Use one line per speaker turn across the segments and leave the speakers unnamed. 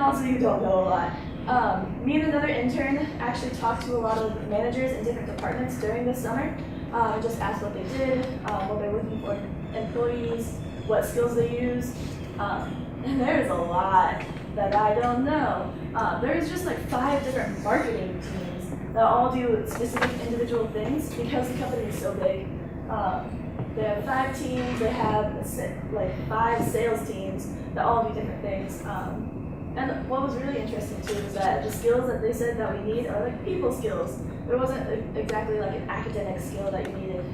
also you don't know a lot. Me and another intern actually talked to a lot of managers in different departments during the summer. Just asked what they did, what they're looking for in employees, what skills they use. And there's a lot that I don't know. There's just like 5 different marketing teams that all do specific individual things because the company is so big. They have 5 teams, they have like 5 sales teams that all do different things. And what was really interesting too is that the skills that they said that we need are like people skills. There wasn't exactly like an academic skill that you needed.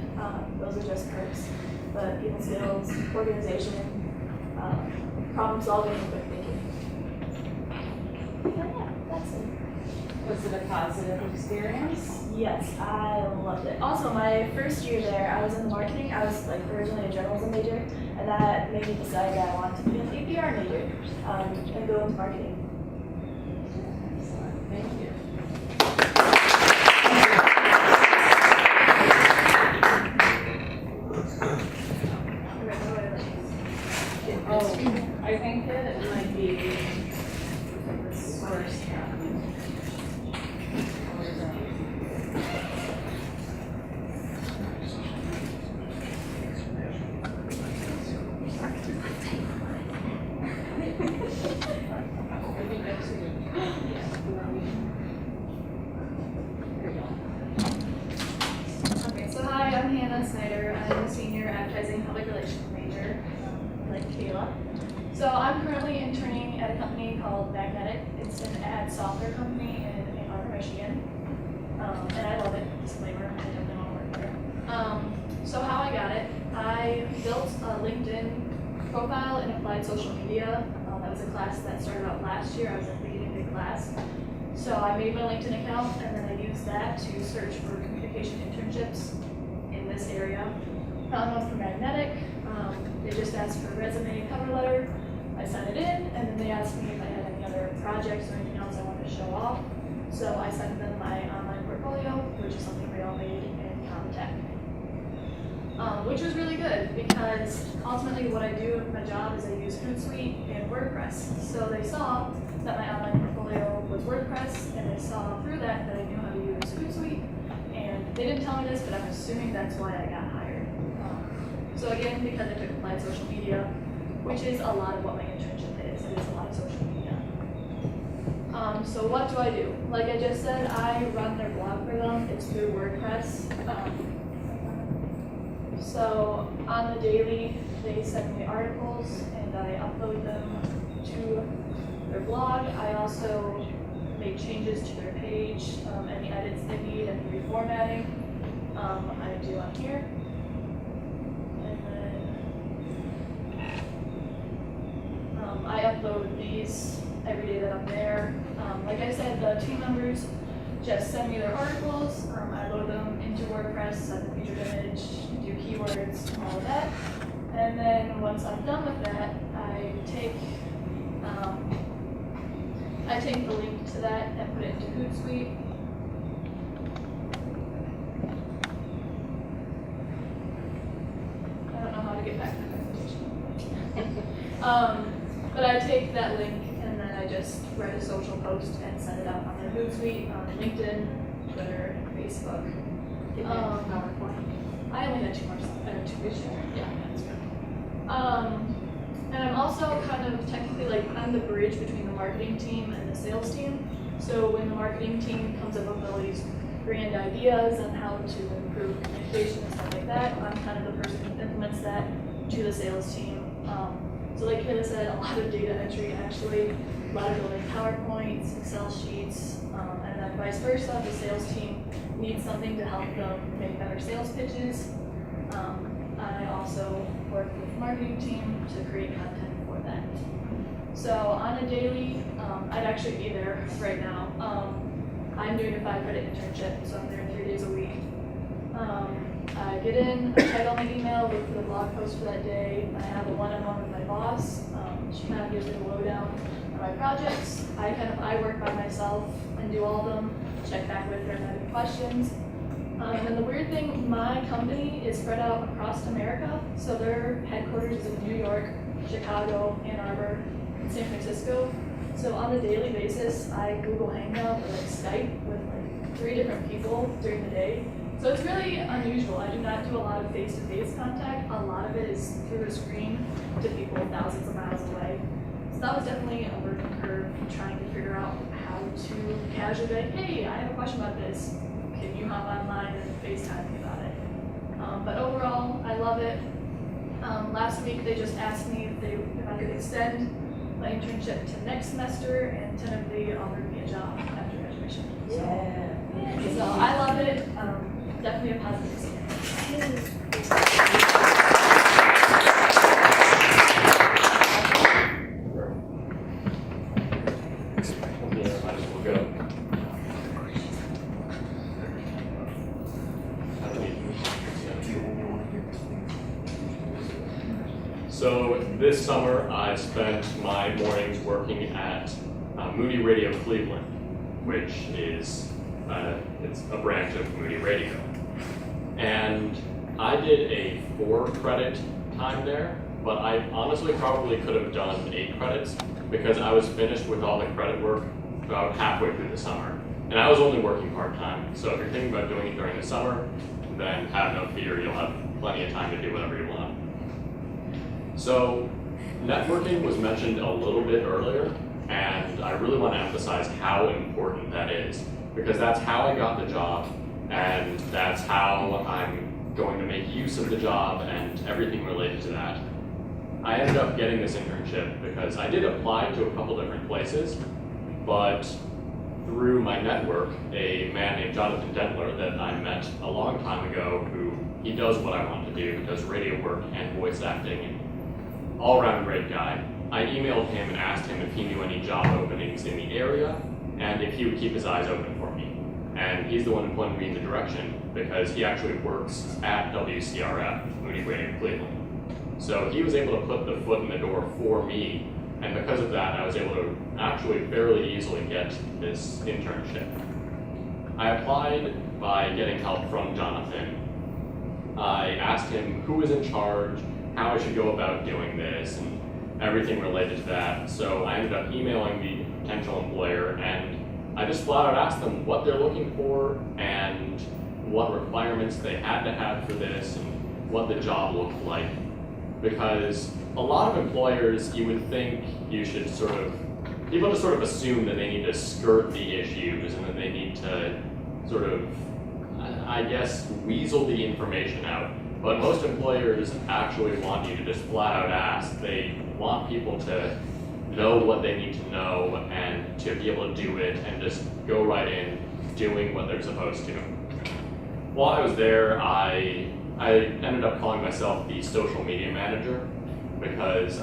Those are just perks. But people skills, organization, problem solving, and quick thinking. But yeah, that's it.
Was it a positive experience?
Yes, I loved it. Also, my first year there, I was in marketing. I was like originally a journalism major, and that made me decide that I wanted to be an APR major and go into marketing.
Excellent. Thank you. Oh, I think that it might be this first one.
Okay, so hi, I'm Hannah Snyder. I'm a senior advertising public relations major, like Kayla. So I'm currently interning at a company called Magnetic. It's an ad software company in Ann Arbor, Michigan. And I love it. Disclaimer, I definitely want to work there. So how I got it, I built a LinkedIn profile in applied social media. That was a class that started out last year. I was at the beginning of the class. So I made my LinkedIn account and then I used that to search for communication internships in this area. Found one for Magnetic. They just asked for a resume and cover letter. I sent it in and then they asked me if I had any other projects or anything else I wanted to show off. So I sent them my online portfolio, which is something we all made in Comtech. Which was really good because ultimately what I do with my job is I use Hootsuite and WordPress. So they saw that my online portfolio was WordPress and they saw through that I knew how to use Hootsuite. And they didn't tell me this, but I'm assuming that's why I got hired. So again, because I took applied social media, which is a lot of what my internship is. It is a lot of social media. So what do I do? Like I just said, I run their blog for them. It's through WordPress. So on the daily, they send me articles and I upload them to their blog. I also make changes to their page, any edits they need, any reformatting, I do on here. And then I upload these every day that I'm there. Like I said, the team members just send me their articles. I load them into WordPress, set the featured image, do keywords, all of that. And then once I'm done with that, I take the link to that and put it into Hootsuite. I don't know how to get back to the presentation. But I take that link and then I just write a social post and send it out on their Hootsuite, on LinkedIn, Twitter, Facebook. I only had 2 more slides. I have 2 pictures. Yeah, that's good. And I'm also kind of technically like I'm the bridge between the marketing team and the sales team. So when the marketing team comes up with all these grand ideas on how to improve communication and stuff like that, I'm kind of the person who implements that to the sales team. So like Kayla said, a lot of data entry actually, a lot of building PowerPoints, Excel sheets, and then vice versa. The sales team needs something to help them make better sales pitches. I also work with the marketing team to create content for that. So on a daily, I'd actually be there right now. I'm doing a 5-credit internship, so I'm there 3 days a week. I get in, I check out my email, look for the blog post for that day. I have a one-on-one with my boss. She kind of gives me the lowdown on my projects. I work by myself and do all of them, check back with her if I have any questions. And the weird thing, my company is spread out across America. So their headquarters is in New York, Chicago, Ann Arbor, and San Francisco. So on a daily basis, I Google Hangout or like Skype with like 3 different people during the day. So it's really unusual. I do not do a lot of face-to-face contact. A lot of it is through a screen to people thousands of miles away. So that was definitely a learning curve, trying to figure out how to casually be like, hey, I have a question about this. Can you hop online and FaceTime me about it? But overall, I love it. Last week, they just asked me if I could extend my internship to next semester and tentatively offered me a job after graduation. So I love it. Definitely a positive experience.
Might as well go. So this summer, I spent my mornings working at Moody Radio Cleveland, which is it's a branch of Moody Radio. And I did a 4-credit time there, but I honestly probably could have done 8 credits because I was finished with all the credit work about halfway through the summer. And I was only working part-time, so if you're thinking about doing it during the summer, then have no fear, you'll have plenty of time to do whatever you want. So networking was mentioned a little bit earlier, and I really want to emphasize how important that is, because that's how I got the job, and that's how I'm going to make use of the job and everything related to that. I ended up getting this internship because I did apply to a couple different places, but through my network, a man named Jonathan Dentler that I met a long time ago, who he does what I want to do, does radio work and voice acting, and all-around great guy. I emailed him and asked him if he knew any job openings in the area and if he would keep his eyes open for me. And he's the one who pointed me in the direction because he actually works at WCRF, Moody Radio Cleveland. So he was able to put the foot in the door for me, and because of that, I was able to actually fairly easily get this internship. I applied by getting help from Jonathan. I asked him who was in charge, how I should go about doing this, and everything related to that. So I ended up emailing the potential employer, and I just flat out asked them what they're looking for and what requirements they had to have for this and what the job looked like. Because a lot of employers, you would think you should people just sort of assume that they need to skirt the issues and that they need to sort of, I guess, weasel the information out. But most employers actually want you to just flat out ask. They want people to know what they need to know and to be able to do it and just go right in doing what they're supposed to. While I was there, I ended up calling myself the social media manager because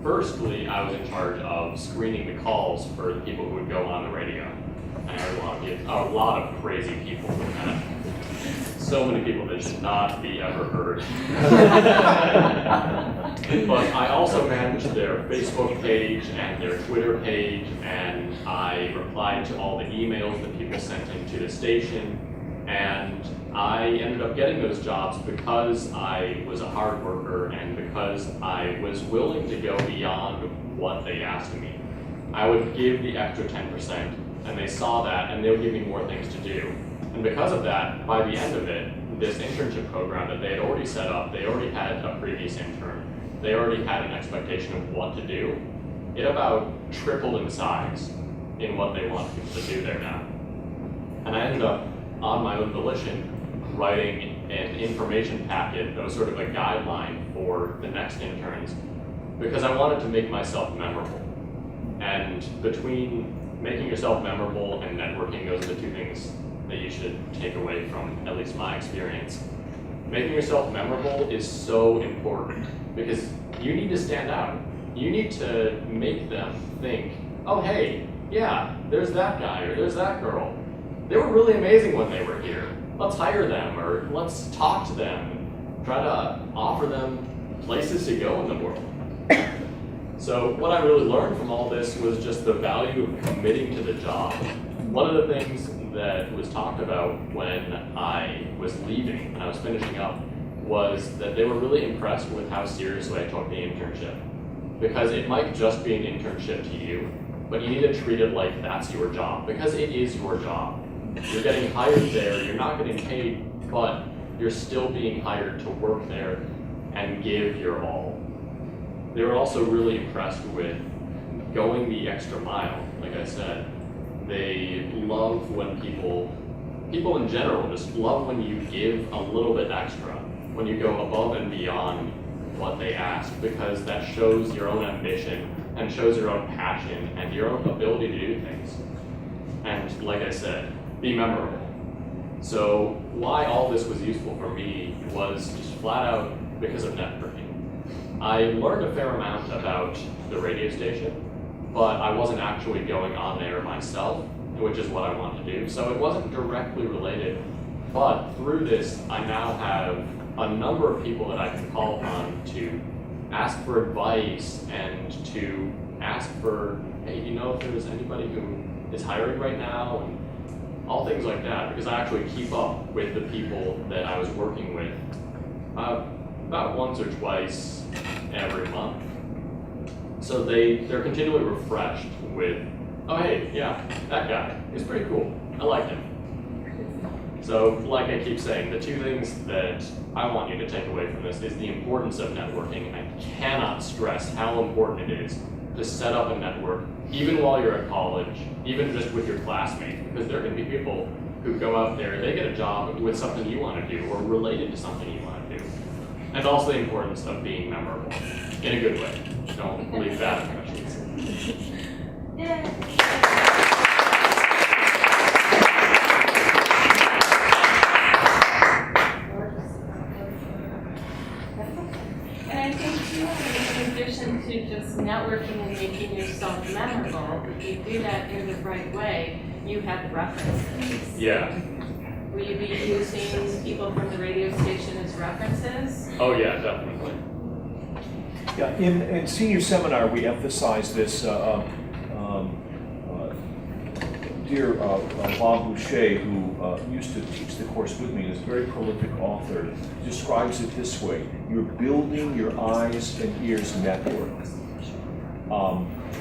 firstly, I was in charge of screening the calls for the people who would go on the radio. And I heard a lot of crazy people. So many people that should not be ever heard. But I also managed their Facebook page and their Twitter page, and I replied to all the emails that people sent into the station. And I ended up getting those jobs because I was a hard worker and because I was willing to go beyond what they asked of me. I would give the extra 10%, and they saw that, and they would give me more things to do. And because of that, by the end of it, this internship program that they had already set up, they already had a previous intern, they already had an expectation of what to do. It about tripled in size in what they want people to do there now. And I ended up, on my own volition, writing an information packet that was sort of a guideline for the next interns because I wanted to make myself memorable. And between making yourself memorable and networking, those are the two things that you should take away from at least my experience. Making yourself memorable is so important because you need to stand out. You need to make them think, oh hey, yeah, there's that guy or there's that girl. They were really amazing when they were here. Let's hire them or let's talk to them and try to offer them places to go in the world. So what I really learned from all this was just the value of committing to the job. One of the things that was talked about when I was leaving, when I was finishing up, was that they were really impressed with how seriously I took the internship. because it might just be an internship to you, but you need to treat it like that's your job, because it is your job. You're getting hired there, you're not getting paid, but you're still being hired to work there and give your all. They were also really impressed with going the extra mile. Like I said, they love when people in general just love when you give a little bit extra, when you go above and beyond what they ask, because that shows your own ambition and shows your own passion and your own ability to do things. And like I said, be memorable. So why all this was useful for me was just flat out because of networking. I learned a fair amount about the radio station, but I wasn't actually going on there myself, which is what I wanted to do. So it wasn't directly related, but through this, I now have a number of people that I can call upon to ask for advice and to ask for, hey, do you know if there's anybody who is hiring right now? And all things like that, because I actually keep up with the people that I was working with about once or twice every month. So they're continually refreshed with, oh hey, yeah, that guy is pretty cool. I like him. So like I keep saying, the two things that I want you to take away from this is the importance of networking. I cannot stress how important it is to set up a network, even while you're at college, even just with your classmates, because there can be people who go out there, they get a job with something you want to do or related to something you want to do. And also the importance of being memorable in a good way. Don't leave bad impressions.
And I think too, in addition to just networking and making yourself memorable, if you do that in the right way, you have references.
Yeah.
Will you be using people from the radio station as references?
Oh yeah, definitely.
Yeah, in senior seminar, we emphasize this. Dear Bob Boucher, who used to teach the course with me, is a very prolific author, describes it this way: you're building your eyes and ears network.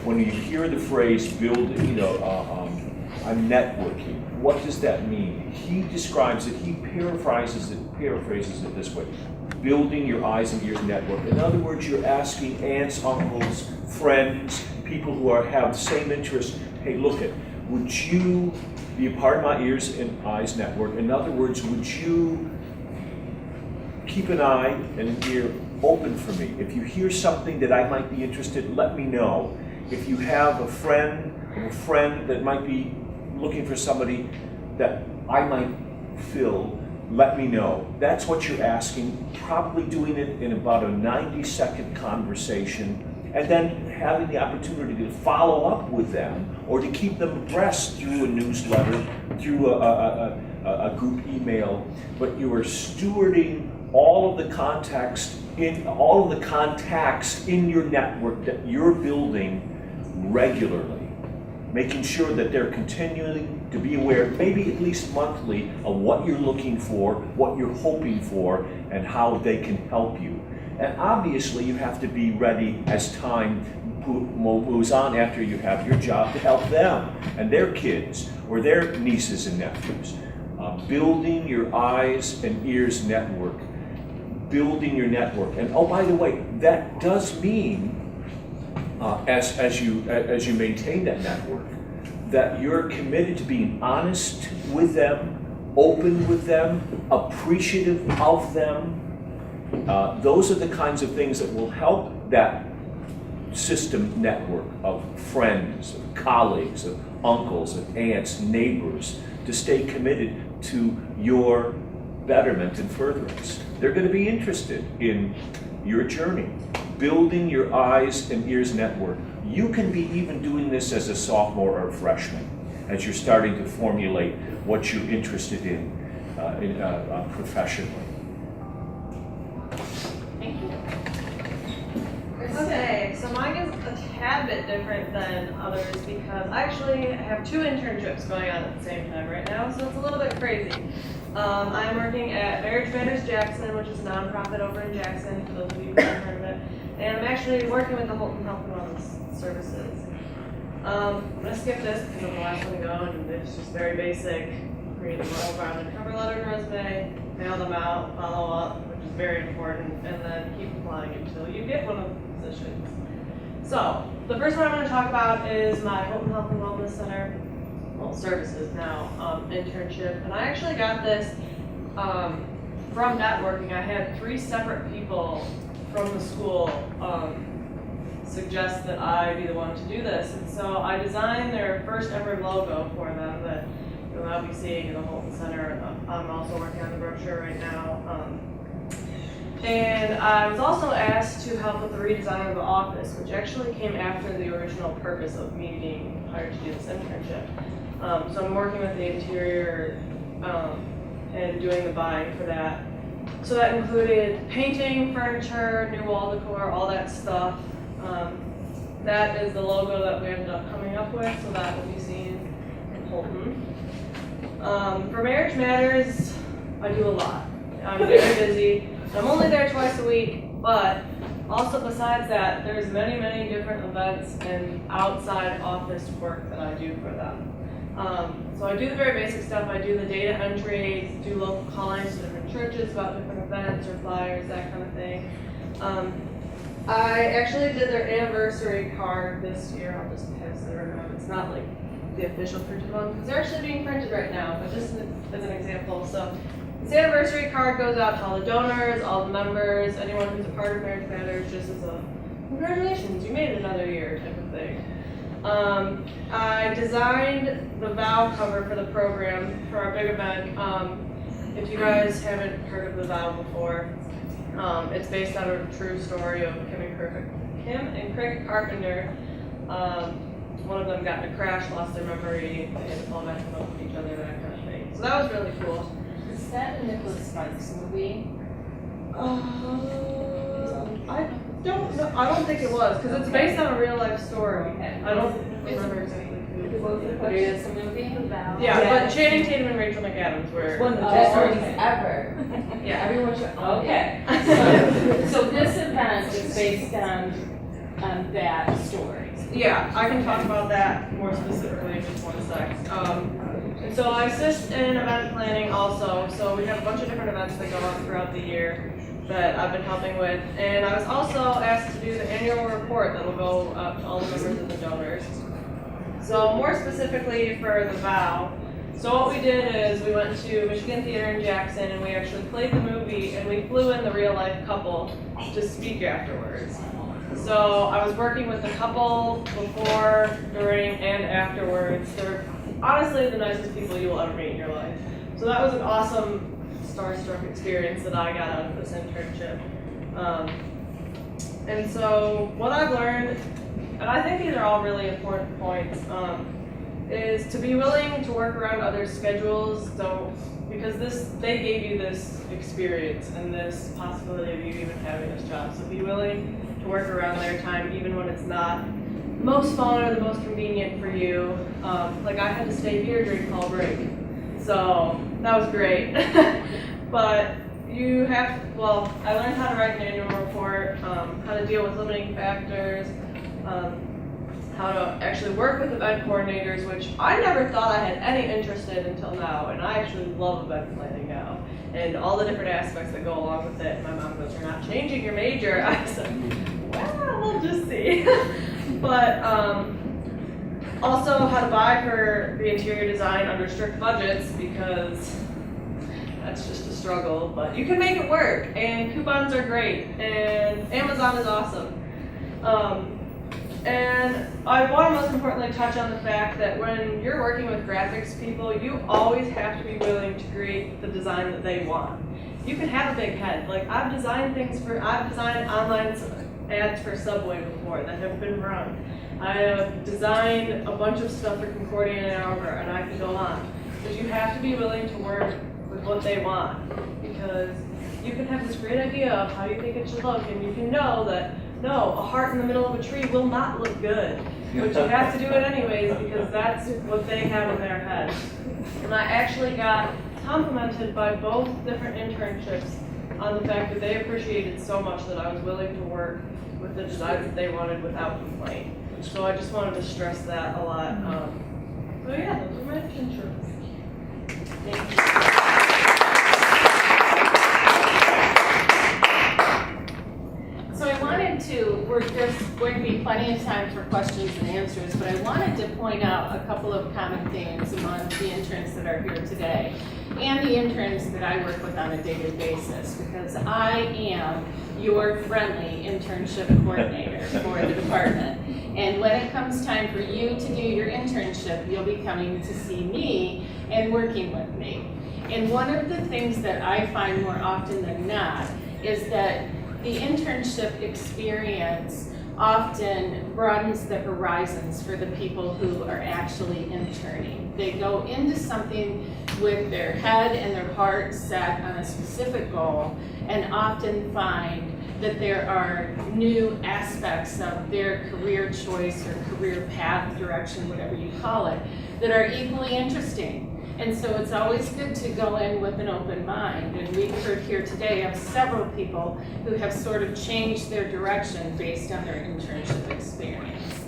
When you hear the phrase building, I'm networking, what does that mean? He describes it, he paraphrases it this way: building your eyes and ears network. In other words, you're asking aunts, uncles, friends, people who have the same interests, hey, look it, would you be a part of my ears and eyes network? In other words, would you keep an eye and an ear open for me? If you hear something that I might be interested, let me know. If you have a friend that might be looking for somebody that I might fill, let me know. That's what you're asking, probably doing it in about a 90-second conversation, and then having the opportunity to follow up with them or to keep them abreast through a newsletter, through a group email. But you are stewarding all of the contacts in your network that you're building regularly, making sure that they're continuing to be aware, maybe at least monthly, of what you're looking for, what you're hoping for, and how they can help you. And obviously, you have to be ready as time moves on after you have your job to help them and their kids or their nieces and nephews. Building your eyes and ears network. Building your network. And oh, by the way, that does mean, as you maintain that network, that you're committed to being honest with them, open with them, appreciative of them. Those are the kinds of things that will help that system network of friends, of colleagues, of uncles, of aunts, neighbors, to stay committed to your betterment and furtherance. They're going to be interested in your journey, building your eyes and ears network. You can be even doing this as a sophomore or a freshman, as you're starting to formulate what you're interested in professionally.
Thank you.
Okay, so mine is a tad bit different than others because I actually have 2 internships going on at the same time right now, so it's a little bit crazy. I'm working at Marriage Matters Jackson, which is a nonprofit over in Jackson, for those of you who haven't heard of it. And I'm actually working with the Holton Health and Wellness Services. I'm gonna skip this because I'm the last one to go, and it's just very basic. Create a well-rounded cover letter and resume, mail them out, follow up, which is very important, and then keep applying until you get one of the positions. So, the first one I'm going to talk about is my Holton Health and Wellness Center, well, services now, internship. And I actually got this from networking. I had 3 separate people from the school suggest that I be the one to do this. And so I designed their first ever logo for them that you'll now be seeing in the Holton Center. I'm also working on the brochure right now. And I was also asked to help with the redesign of the office, which actually came after the original purpose of me being hired to do this internship. So I'm working with the interior and doing the buying for that. So that included painting, furniture, new wall decor, all that stuff. That is the logo that we ended up coming up with, so that will be seen in Holton. For Marriage Matters, I do a lot. I'm very busy. I'm only there twice a week, but also besides that, there's many, many different events and outside office work that I do for them. So I do the very basic stuff. I do the data entry, do local call-ins to different churches about different events or flyers, that kind of thing. I actually did their anniversary card this year. I'll just pass it around. It's not like the official printed one because they're actually being printed right now, but just as an example. So this anniversary card goes out to all the donors, all the members, anyone who's a part of Marriage Matters, just as a congratulations, you made it another year type of thing. I designed the vow cover for the program for our big event. If you guys haven't heard of the vow before, it's based on a true story of Kim and Craig Carpenter. One of them got in a crash, lost their memory, they had to fall back in love with each other, that kind of thing. So that was really cool.
Is that a Nicholas Sparks movie?
I don't know. I don't think it was because it's based on a real life story. I don't remember exactly who.
But it is a movie?
Yeah, but Channing Tatum and Rachel McAdams were
One of the
the
best
stories.
movies ever.
Yeah.
Everyone should.
Okay. So this event is based on that story.
Yeah, I can talk about that more specifically in just one sec. And so I assist in event planning also. So we have a bunch of different events that go on throughout the year that I've been helping with. And I was also asked to do the annual report that will go up to all the members and the donors. So more specifically for the vow, so what we did is we went to Michigan Theater in Jackson and we actually played the movie and we flew in the real life couple to speak afterwards. So I was working with the couple before, during, and afterwards. They're honestly the nicest people you will ever meet in your life. So that was an awesome starstruck experience that I got out of this internship. And so what I've learned, and I think these are all really important points, is to be willing to work around others' schedules. Because they gave you this experience and this possibility of you even having this job. So be willing to work around their time even when it's not the most fun or the most convenient for you. Like I had to stay here during fall break. So that was great. But you have, I learned how to write an annual report, how to deal with limiting factors, how to actually work with event coordinators, which I never thought I had any interest in until now, and I actually love event planning now, and all the different aspects that go along with it. My mom goes, "You're not changing your major." I said, "Well, we'll just see." But also how to buy for the interior design under strict budgets, because that's just a struggle, but you can make it work, and coupons are great, and Amazon is awesome. And I want to most importantly touch on the fact that when you're working with graphics people, you always have to be willing to create the design that they want. You can have a big head. Like I've designed online ads for Subway before that have been run. I have designed a bunch of stuff for Concordia and Arbor, and I can go on. But you have to be willing to work with what they want, because you can have this great idea of how you think it should look, and you can know that no, a heart in the middle of a tree will not look good. But you have to do it anyways because that's what they have in their head. And I actually got complimented by both different internships on the fact that they appreciated so much that I was willing to work with the design that they wanted without complaint. So I just wanted to stress that a lot. So yeah, those are my internships.
Thank you. So I wanted to, we're just going to be plenty of time for questions and answers, but I wanted to point out a couple of common themes among the interns that are here today and the interns that I work with on a daily basis, because I am your friendly internship coordinator for the department. And when it comes time for you to do your internship, you'll be coming to see me and working with me. And one of the things that I find more often than not is that the internship experience often broadens the horizons for the people who are actually interning. They go into something with their head and their heart set on a specific goal and often find that there are new aspects of their career choice or career path, direction, whatever you call it, that are equally interesting. And so it's always good to go in with an open mind. And we've heard here today of several people who have sort of changed their direction based on their internship experience.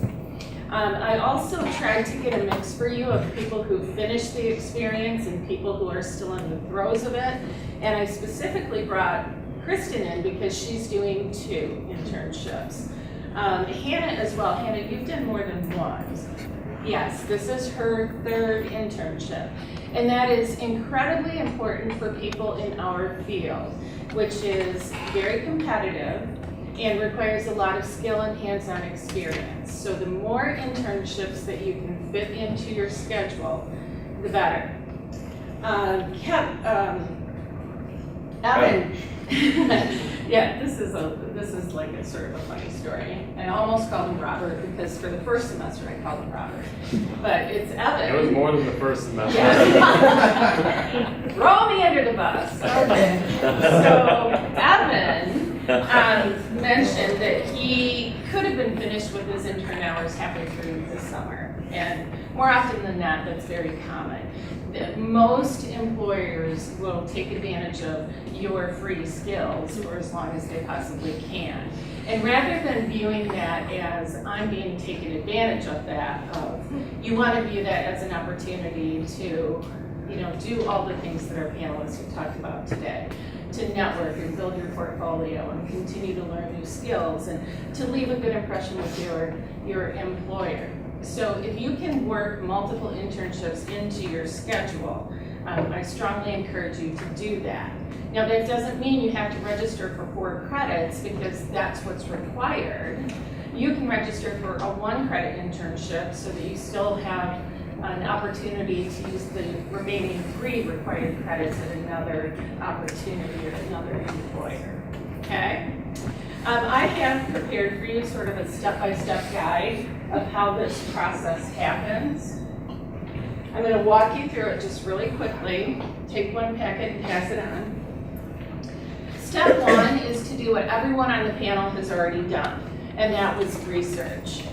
I also tried to get a mix for you of people who finished the experience and people who are still in the throes of it. And I specifically brought Kristen in because she's doing 2 internships. Hannah as well. Hannah, you've done more than one. Yes, this is her 3rd internship. And that is incredibly important for people in our field, which is very competitive and requires a lot of skill and hands-on experience. So the more internships that you can fit into your schedule, the better. Evan, yeah, this is like a sort of a funny story. I almost called him Robert because for the first semester I called him Robert, but it's Evan.
It was more than the first semester.
Yes. Throw me under the bus. Okay. So Evan mentioned that he could have been finished with his intern hours halfway through this summer, and more often than not, that's very common. Most employers will take advantage of your free skills for as long as they possibly can. And rather than viewing that as I'm being taken advantage of you want to view that as an opportunity to, do all the things that our panelists have talked about today, to network and build your portfolio and continue to learn new skills and to leave a good impression with your employer. So if you can work multiple internships into your schedule, I strongly encourage you to do that. Now that doesn't mean you have to register for 4 credits because that's what's required. You can register for a 1-credit internship so that you still have an opportunity to use the remaining 3 required credits at another opportunity or another employer, okay? I have prepared for you sort of a step-by-step guide of how this process happens. I'm going to walk you through it just really quickly. Take one packet and pass it on. Step 1 is to do what everyone on the panel has already done, and that was research.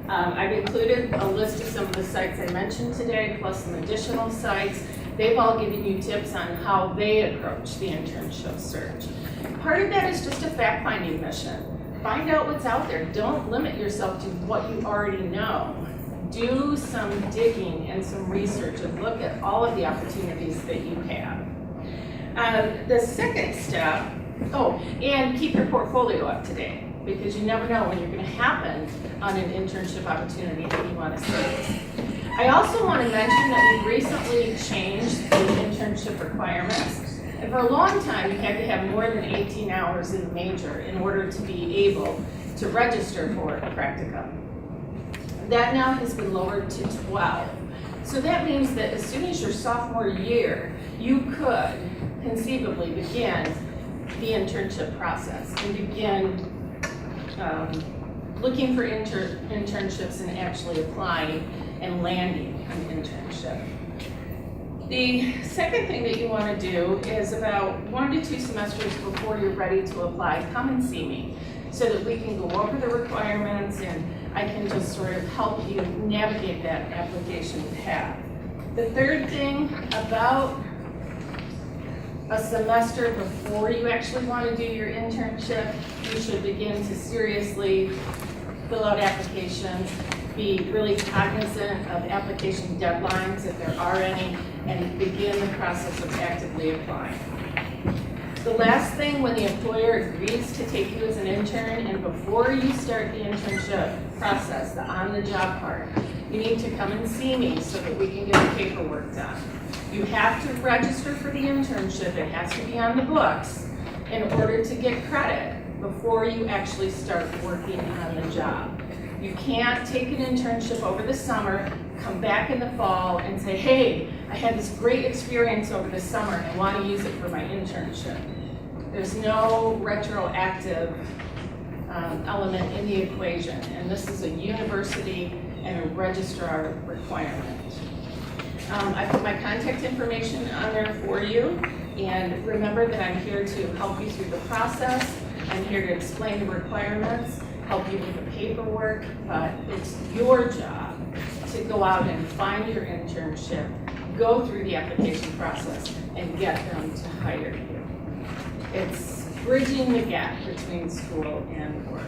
I've included a list of some of the sites I mentioned today, plus some additional sites. They've all given you tips on how they approach the internship search. Part of that is just a fact-finding mission. Find out what's out there. Don't limit yourself to what you already know. Do some digging and some research and look at all of the opportunities that you have. The second step, and keep your portfolio up to date, because you never know when you're going to happen on an internship opportunity that you want to see. I also want to mention that we've recently changed the internship requirements. And for a long time, you had to have more than 18 hours in the major in order to be able to register for a practicum. That now has been lowered to 12. So that means that as soon as your sophomore year, you could conceivably begin the internship process and begin looking for internships and actually applying and landing an internship. The second thing that you want to do is about 1 to 2 semesters before you're ready to apply, come and see me so that we can go over the requirements and I can just sort of help you navigate that application path. The third thing about a semester before you actually want to do your internship, you should begin to seriously fill out applications, be really cognizant of application deadlines if there are any, and begin the process of actively applying. The last thing, when the employer agrees to take you as an intern, and before you start the internship process, the on-the-job part, you need to come and see me so that we can get the paperwork done. You have to register for the internship, it has to be on the books, in order to get credit before you actually start working on the job. You can't take an internship over the summer, come back in the fall and say, hey, I had this great experience over the summer and I want to use it for my internship. There's no retroactive element in the equation, and this is a university and a registrar requirement. I put my contact information on there for you, and remember that I'm here to help you through the process. I'm here to explain the requirements, help you with the paperwork, but it's your job to go out and find your internship, go through the application process, and get them to hire you. It's bridging the gap between school and work.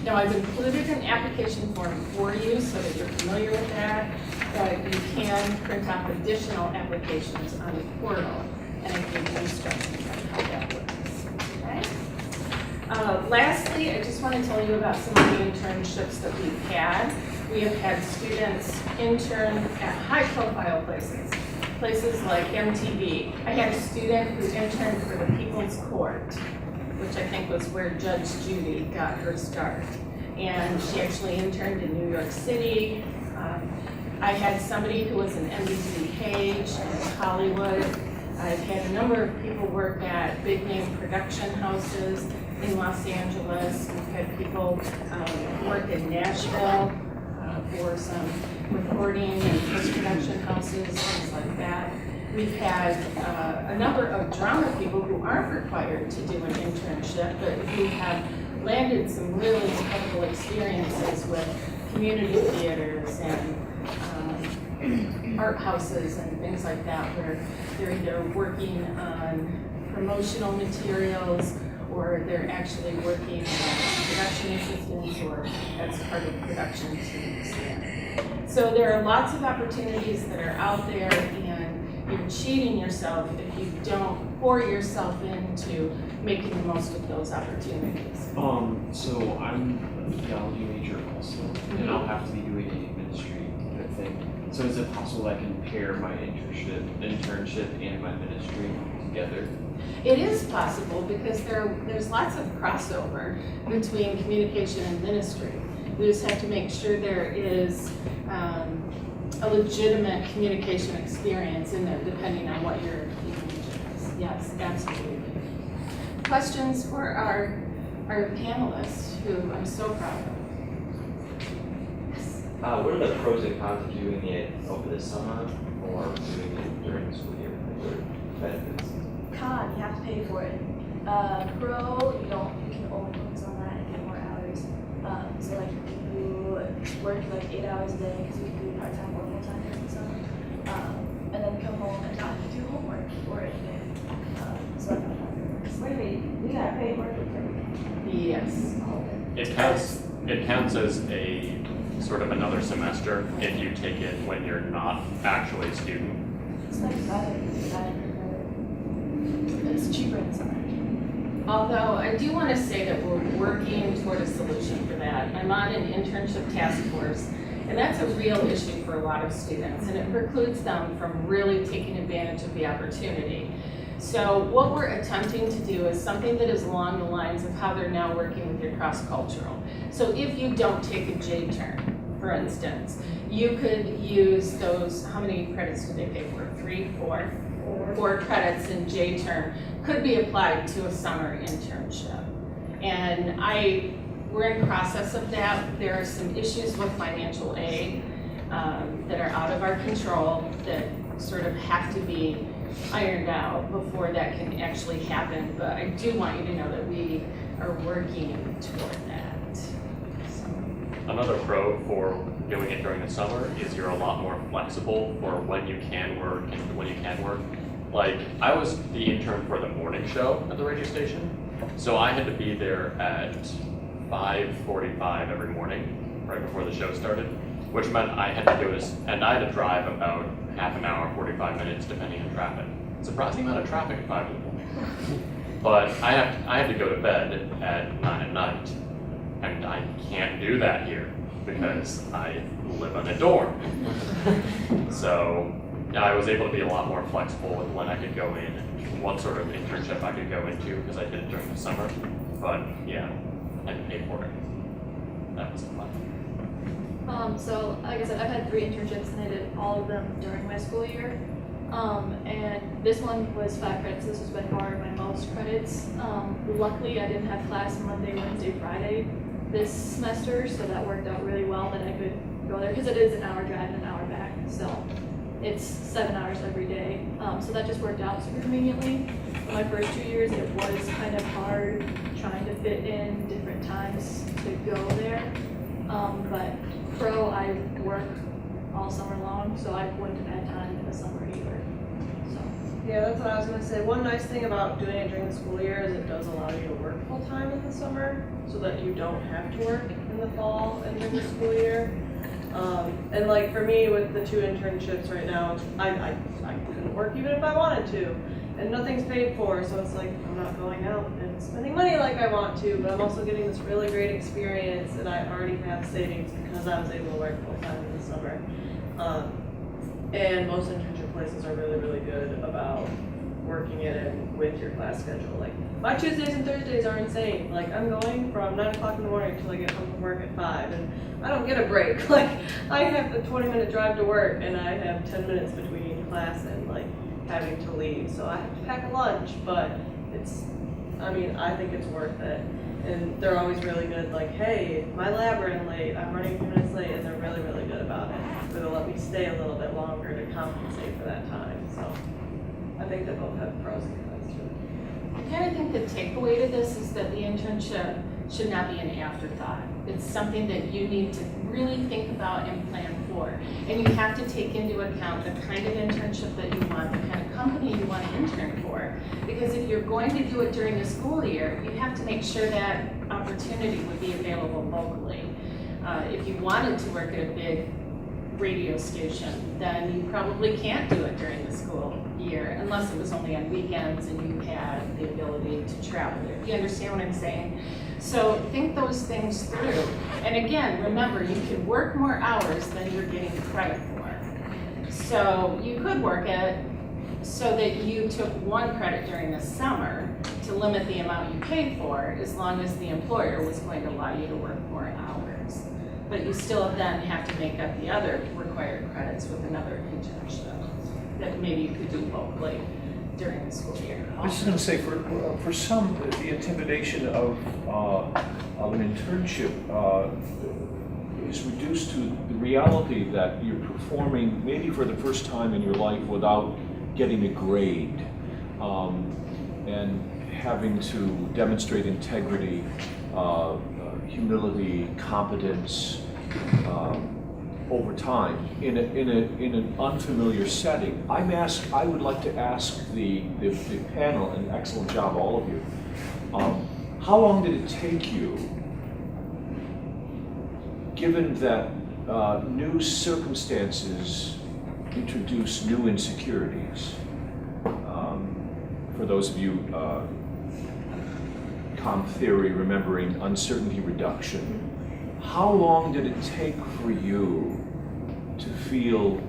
Now, I've included an application form for you so that you're familiar with that, but you can print out additional applications on the portal, and I give you instructions on how that works. Okay? Lastly, I just want to tell you about some of the internships that we've had. We have had students intern at high-profile places. Places like MTV. I had a student who interned for the People's Court, which I think was where Judge Judy got her start. And she actually interned in New York City. I had somebody who was an NBC page in Hollywood. I've had a number of people work at big name production houses in Los Angeles. We've had people work in Nashville for some recording and post-production houses, things like that. We've had a number of drama people who aren't required to do an internship, but who have landed some really incredible experiences with community theaters and art houses and things like that, where they're either working on promotional materials or they're actually working as production assistants or as part of production teams. So there are lots of opportunities that are out there, and you're cheating yourself if you don't pour yourself into making the most of those opportunities.
So I'm a theology major also, and I'll have to be doing a ministry kind of thing. So is it possible I can pair my internship and my ministry together?
It is possible because there's lots of crossover between communication and ministry. We just have to make sure there is a legitimate communication experience in there, depending on what your major is. Yes, absolutely. Questions for our panelists, who I'm so proud of? Yes.
What are the pros and cons of doing it over the summer or doing it during the school year? What are the benefits?
Con, you have to pay for it. Pro, you can only focus on that and get more hours. So like you work like 8 hours a day because you can do part-time or full-time during the summer. And then come home and not do homework or anything. So that's how it works.
Wait a minute, we got paid work for free?
Yes.
It counts as a sort of another semester if you take it when you're not actually a student.
It's like it's cheaper in the summer.
Although I do want to say that we're working toward a solution for that. I'm on an internship task force, and that's a real issue for a lot of students, and it precludes them from really taking advantage of the opportunity. So what we're attempting to do is something that is along the lines of how they're now working with your cross-cultural. So if you don't take a J term, for instance, you could use those, how many credits do they pay for? 3, 4? 4 credits in J term could be applied to a summer internship. And we're in process of that. There are some issues with financial aid that are out of our control that sort of have to be ironed out before that can actually happen. But I do want you to know that we are working toward that. So.
Another pro for doing it during the summer is you're a lot more flexible for when you can work and when you can work. like, I was the intern for the morning show at the radio station, so I had to be there at 5:45 every morning, right before the show started, which meant I had to go to, and I had to drive about half an hour, 45 minutes, depending on traffic. Surprising amount of traffic at 5 in the morning. But I had to go to bed at 9 at night, and I can't do that here because I live in a dorm. So I was able to be a lot more flexible with when I could go in, what sort of internship I could go into, because I did it during the summer. But yeah, I had to pay for it. That was fun.
So like I said, I've had 3 internships and I did all of them during my school year. And this one was 5 credits. This was by far my most credits. Luckily, I didn't have class Monday, Wednesday, Friday this semester, so that worked out really well that I could go there because it is an hour drive and an hour back. So it's 7 hours every day. So that just worked out super conveniently. For my first 2 years, it was kind of hard trying to fit in different times to go there. But pro, I work all summer long, so I wouldn't have had time in the summer either. So
Yeah, that's what I was gonna say. One nice thing about doing it during the school year is it does allow you to work full time in the summer, so that you don't have to work in the fall and during the school year. And like for me with the 2 internships right now, I couldn't work even if I wanted to, and nothing's paid for, so it's like I'm not going out and spending money like I want to, but I'm also getting this really great experience, and I already have savings because I was able to work full time in the summer. And most internship places are really, really good about working it in with your class schedule. Like my Tuesdays and Thursdays are insane. Like I'm going from 9 o'clock in the morning until I get home from work at 5, and I don't get a break. Like I have a 20-minute drive to work, and I have 10 minutes between class and like having to leave. So I have to pack a lunch, but I think it's worth it. And they're always really good, like, hey, my lab ran late, I'm running a few minutes late, and they're really, really good about it. So they'll let me stay a little bit longer to compensate for that time. So I think they both have pros and cons to it.
I kind of think the takeaway to this is that the internship should not be an afterthought. It's something that you need to really think about and plan for. And you have to take into account the kind of internship that you want, the kind of company you want to intern for. Because if you're going to do it during the school year, you have to make sure that opportunity would be available locally. If you wanted to work at a big radio station, then you probably can't do it during the school year unless it was only on weekends and you had the ability to travel there. You understand what I'm saying? So think those things through. And again, remember, you can work more hours than you're getting credit for. So you could work it so that you took 1 credit during the summer to limit the amount you paid for, as long as the employer was going to allow you to work more hours. But you still then have to make up the other required credits with another internship that maybe you could do locally during the school year.
I was just going to say, for some, the intimidation of an internship is reduced to the reality that you're performing maybe for the first time in your life without getting a grade, and having to demonstrate integrity, humility, competence over time in an unfamiliar setting. I would like to ask the panel, and excellent job, all of you. How long did it take you, given that new circumstances introduce new insecurities? For those of you, comp theory, remembering uncertainty reduction, how long did it take for you to feel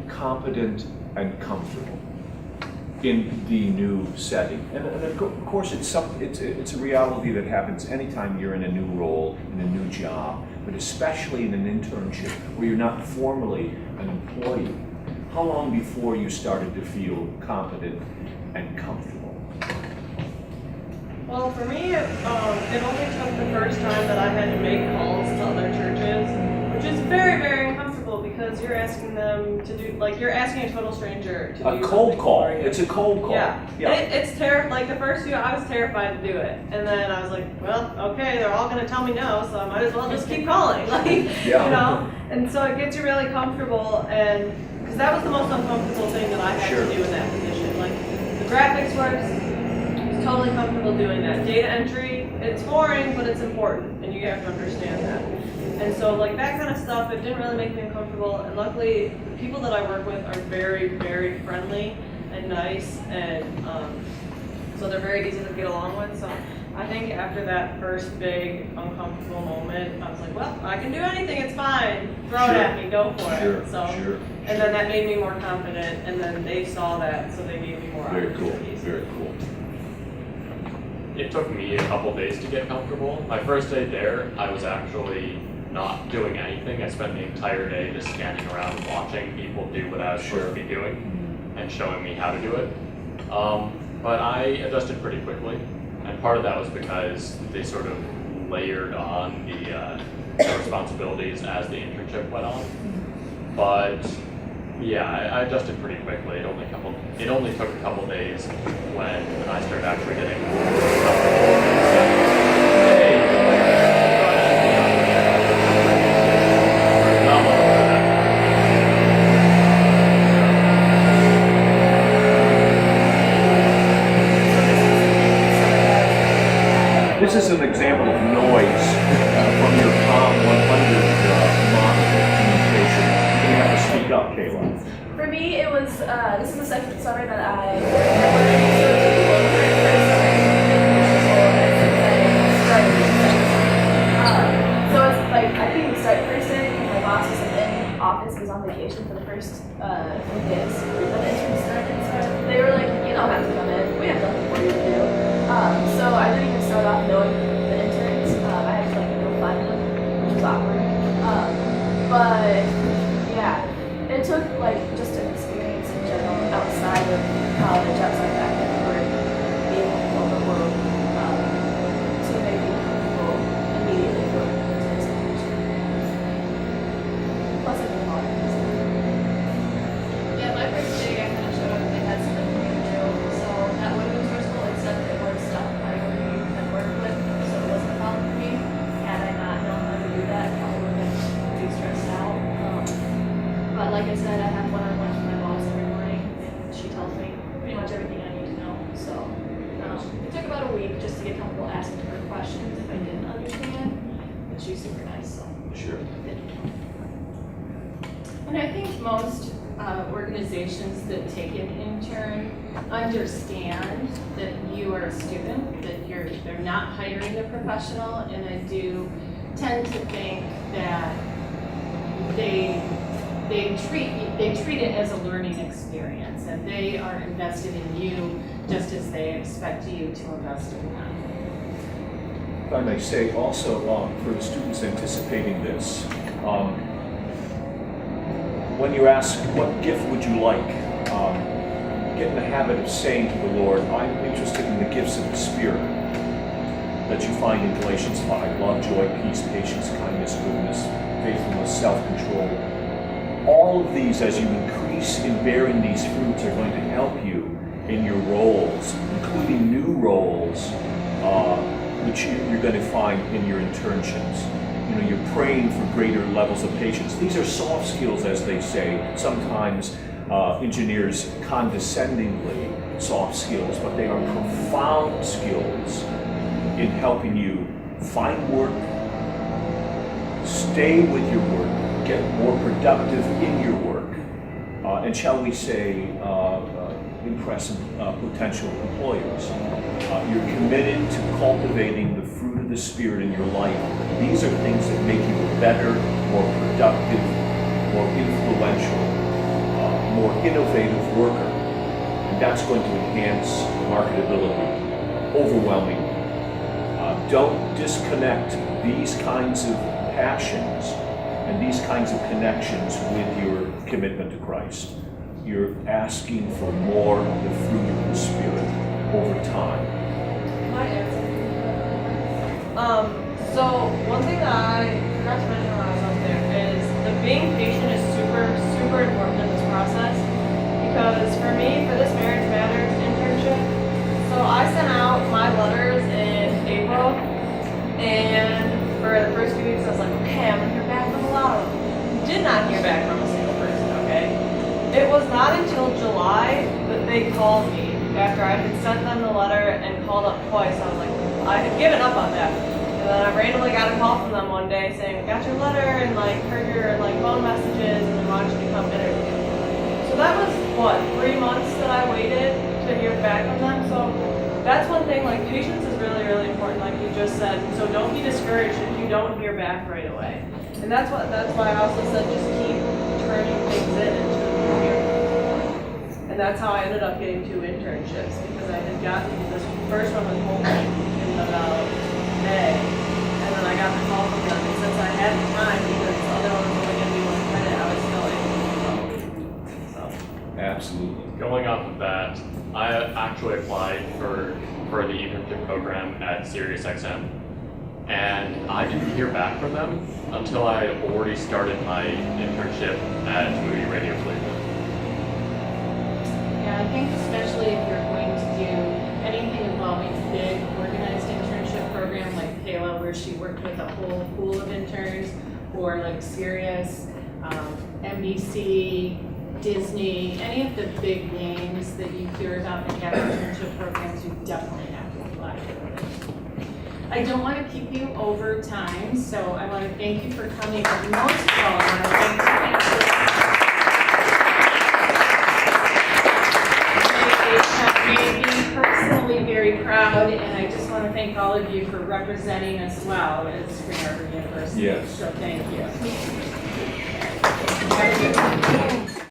competent and comfortable in the new setting? And of course, it's a reality that happens anytime you're in a new role, in a new job, but especially in an internship where you're not formally an employee. How long before you started to feel competent and comfortable?
Well, for me, it only took the first time that I had to make calls to other churches, which is very, very uncomfortable because you're asking them to do, like, you're asking a total stranger to do
A cold
something
call.
for you.
It's a cold call.
Yeah. It's terrible. Like the first few, I was terrified to do it, and then I was like, well, okay, they're all going to tell me no, so I might as well just keep calling, like,
Yeah.
you know. And so it gets you really comfortable, and because that was the most uncomfortable thing that I had
Sure.
to do in that position. Like, the graphics works, I was totally comfortable doing that. Data entry, it's boring, but it's important, and you have to understand that. And so, like, that kind of stuff, it didn't really make me uncomfortable, and luckily, the people that I work with are very, very friendly and nice, and so they're very easy to get along with. So I think after that first big uncomfortable moment, I was like, well, I can do anything, it's fine. Throw it
Sure.
at me, go for
Sure,
it. So,
sure.
and then that made me more confident, and then they saw that, so they gave me more
Very cool,
opportunities.
very cool.
It took me a couple days to get comfortable. My first day there, I was actually not doing anything. I spent the entire day just standing around watching people do what I was supposed to be doing and showing me how to do it. But I adjusted pretty quickly, and part of that was because they sort of layered on the responsibilities as the internship went on. But yeah, I adjusted pretty quickly. It only took a couple days when I started actually getting comfortable.
This is an example of noise from your COM 100 model communication. You have to speak up, Kayla.
For me, it was, this is the second summer that I so it's like, I didn't even start first day because my boss was in office, was on vacation for the first few days when the intern started. So they were like, you don't have to come in, we have nothing for you to do. So I didn't even start off knowing the interns. I had to like go find them, which was awkward. But yeah, it took like just an experience in general outside of college, outside of academic work, being in the corporate world, to make me comfortable immediately going into this position. Plus, I did a lot of things.
Yeah, my first day I kind of showed up and they had something for me to do, so that would have been stressful, except it was stuff I already had worked with, so it wasn't a problem for me. Had I not known how to do that, I probably would have been too stressed out. But like I said, I have one-on-ones with my boss every morning, and she tells me pretty much everything I need to know. So it took about a week just to get comfortable asking her questions if I didn't understand, but she's super nice, so.
Sure.
And I think most organizations that take an intern understand that you are a student, that they're not hiring a professional, and I do tend to think that they treat it as a learning experience, and they are invested in you just as they expect you to invest in them.
If I may say also, for the students anticipating this, when you ask, what gift would you like? Get in the habit of saying to the Lord, I'm interested in the gifts of the Spirit that you find in Galatians 5, love, joy, peace, patience, kindness, goodness, faithfulness, self-control. All of these, as you increase in bearing these fruits, are going to help you in your roles, including new roles, which you're going to find in your internships. You know, you're praying for greater levels of patience. These are soft skills, as they say. Sometimes engineers condescendingly soft skills, but they are profound skills in helping you find work, stay with your work, get more productive in your work, and shall we say, impress potential employers. You're committed to cultivating the fruit of the Spirit in your life. These are things that make you a better, more productive, more influential, more innovative worker. And that's going to enhance marketability overwhelmingly. Don't disconnect these kinds of passions and these kinds of connections with your commitment to Christ. You're asking for more of the fruit of the Spirit over time.
So one thing that I forgot to mention when I was up there is that being patient is super, super important in this process. Because for me, for this Marriage Matters internship, so I sent out my letters in April, and for the first few weeks I was like, okay, I'm gonna hear back from a lot of them. Did not hear back from a single person, okay? It was not until July that they called me after I had sent them the letter and called up twice. I was like, I had given up on that. And then I randomly got a call from them one day saying, got your letter and like heard your like phone messages and we want you to come interview. So that was what, 3 months that I waited to hear back from them. So that's one thing, like patience is really, really important, like you just said. So don't be discouraged if you don't hear back right away. And that's why I also said just keep turning things in until you hear. And that's how I ended up getting 2 internships, because I had gotten this first one with Holman in about May, and then I got the call from them, and since I had the time, because the other one was only going to be 1 credit, I was still able to go. So.
Absolutely.
Going off of that, I actually applied for the internship program at SiriusXM, and I didn't hear back from them until I had already started my internship at Moody Radio Cleveland.
Yeah, I think especially if you're going to do anything involving a big organized internship program like Kayla, where she worked with a whole pool of interns, or like Sirius, NBC, Disney, any of the big names that you hear about that have internship programs, you definitely have to apply for it. I don't want to keep you over time, so I want to thank you for coming, but most of all, I want to thank you. Made me personally very proud, and I just want to thank all of you for representing us well as Spring Arbor University.
Yes.
So thank you. Have a good one.